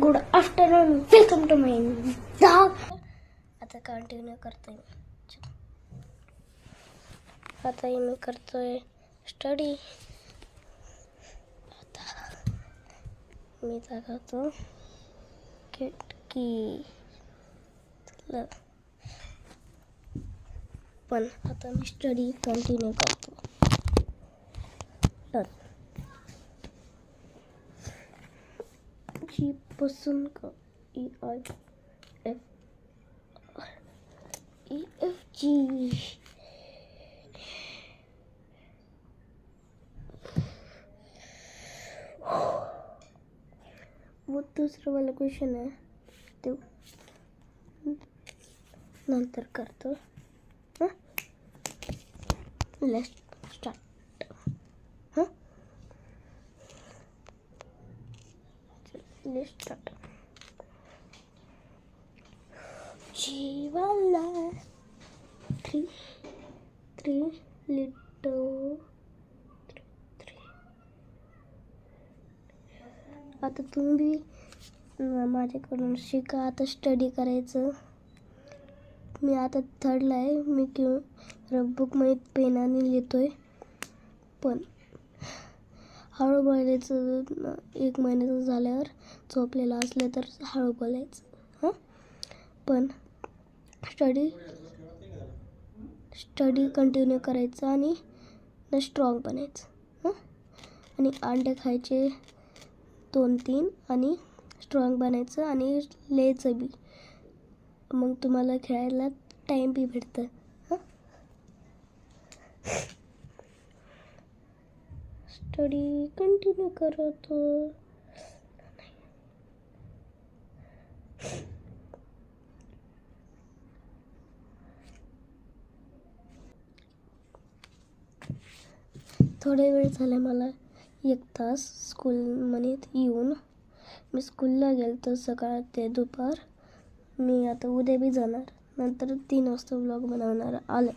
Good afternoon, welcome to my blog. आता continue करतोय. आता मी करतोय स्टडी. आता मी दाखवतो की पण आता मी स्टडी कंटिन्यू करतो. डन. जी पसंद का EFG. वो दूसरा वाला क्वेश्चन है तो नंतर करतो. Let's start. Let's start. जीवाला 3 लिटर. आता तुम्ही माझ्याकडून शिका. आता स्टडी करायचं. मी आता थर्डला आहे. मी बुकमध्ये पेनाने लिहितोय. पण हळू बोलायचं. 1 महिन्याचं झाल्यावर झोपलेलं असलं तर हळू बोलायचं. पण स्टडी कंटिन्यू करायचं आणि स्ट्रॉंग बनायचं. आणि अंडे खायचे 2-3 आणि स्ट्रॉंग बनायचं आणि लिहायचं बी. मग तुम्हाला खेळायला टाईम बी भेटतं. स्टडी कंटिन्यू करतो. थोडा वेळ झाला मला 1 तास स्कूलमध्ये येऊन. मी स्कूलला गेलो तर सकाळ ते दुपार. मी आता उद्या बी जाणार. नंतर 3 वाजता व्लॉग बनवणार. आलं.